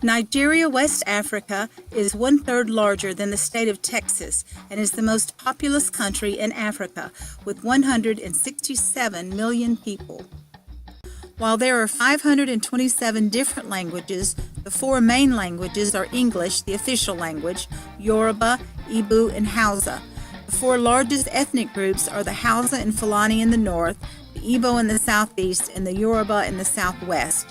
Nigeria, West Africa, is one-third larger than the state of Texas and is the most populous country in Africa, with 167 million people. While there are 527 different languages, the four main languages are English, the official language, Yoruba, Igbo, and Hausa. The four largest ethnic groups are the Hausa and Fulani in the north, the Igbo in the southeast, and the Yoruba in the southwest.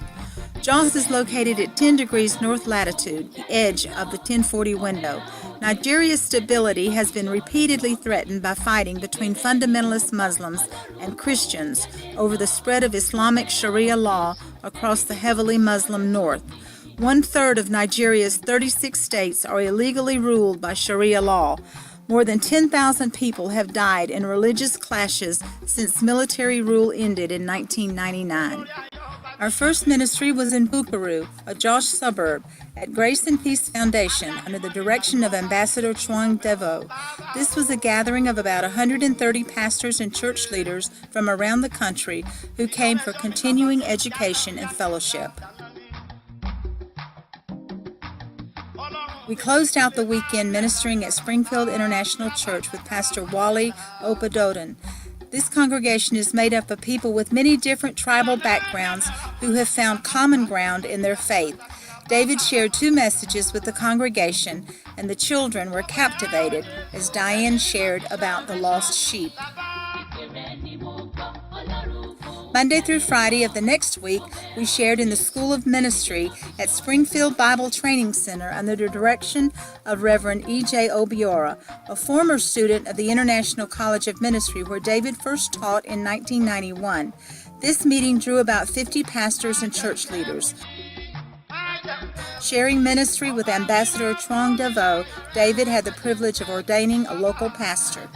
Jos is located at 10 degrees north latitude, the edge of the 1040 window. Nigeria's stability has been repeatedly threatened by fighting between fundamentalist Muslims and Christians over the spread of Islamic Sharia law across the heavily Muslim north. One-third of Nigeria's 36 states are illegally ruled by Sharia law. More than 10,000 people have died in religious clashes since military rule ended in 1999. Our first ministry was in Bukuru, a Jos suburb, at Grace and Peace Foundation under the direction of Ambassador Chuang Devo. This was a gathering of about 130 pastors and church leaders from around the country who came for continuing education and fellowship. We closed out the weekend ministering at Springfield International Church with Pastor Wally Opadoden. This congregation is made up of people with many different tribal backgrounds who have found common ground in their faith. David shared 2 messages with the congregation, and the children were captivated as Diane shared about the lost sheep. Monday through Friday of the next week, we shared in the School of Ministry at Springfield Bible Training Center under the direction of Reverend E.J. Obiora, a former student of the International College of Ministry where David first taught in 1991. This meeting drew about 50 pastors and church leaders. Sharing ministry with Ambassador Chuang Devo, David had the privilege of ordaining a local pastor.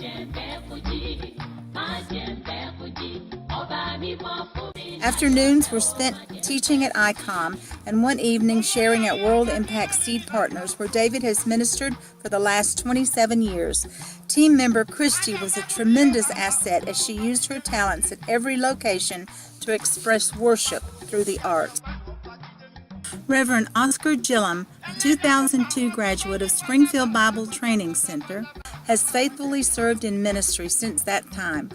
Afternoons were spent teaching at ICOM and one evening sharing at World Impact Seed Partners, where David has ministered for the last 27 years. Team member Christy was a tremendous asset as she used her talents at every location to express worship through the arts. Reverend Oscar Gillum, a 2002 graduate of Springfield Bible Training Center, has faithfully served in ministry since that time.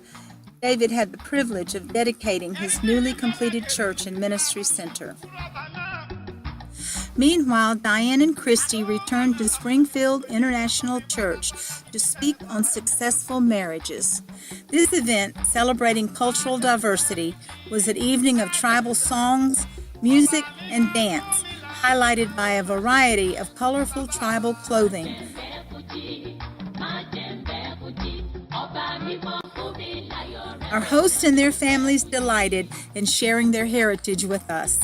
David had the privilege of dedicating his newly completed church and ministry center. Meanwhile, Diane and Christy returned to Springfield International Church to speak on successful marriages. This event, celebrating cultural diversity, was an evening of tribal songs, music, and dance, highlighted by a variety of colorful tribal clothing. Our hosts and their families delighted in sharing their heritage with us.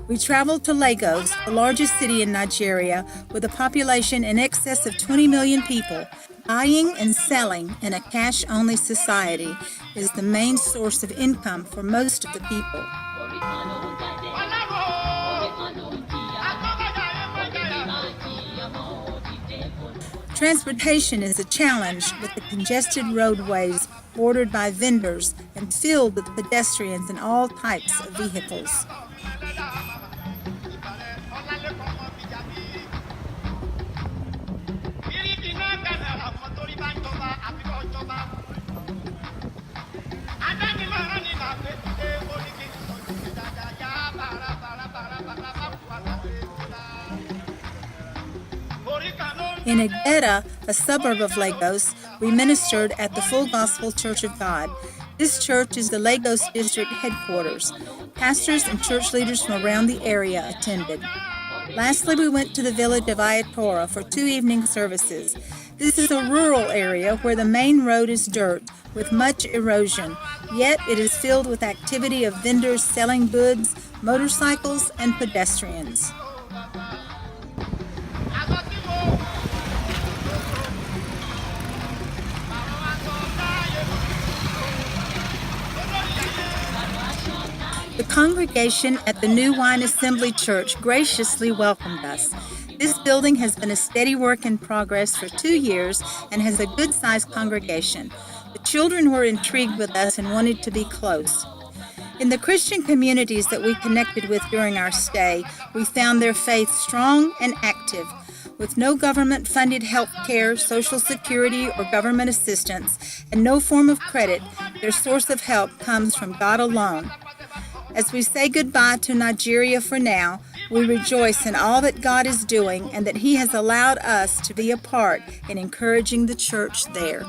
We traveled to Lagos, the largest city in Nigeria, with a population in excess of 20 million people. Buying and selling in a cash-only society is the main source of income for most of the people. Transportation is a challenge with the congested roadways bordered by vendors and filled with pedestrians and all types of vehicles. In Egbeda, a suburb of Lagos, we ministered at the Full Gospel Church of God. This church is the Lagos district headquarters. Pastors and church leaders from around the area attended. Lastly, we went to the village of Ayetoro for 2 evening services. This is a rural area where the main road is dirt with much erosion, yet it is filled with activity of vendors selling goods, motorcycles, and pedestrians. The congregation at the New Wine Assembly Church graciously welcomed us. This building has been a steady work in progress for 2 years and has a good-sized congregation. The children were intrigued with us and wanted to be close. In the Christian communities that we connected with during our stay, we found their faith strong and active. With no government-funded health care, Social Security, or government assistance, and no form of credit, their source of help comes from God alone. As we say goodbye to Nigeria for now, we rejoice in all that God is doing and that He has allowed us to be a part in encouraging the church there.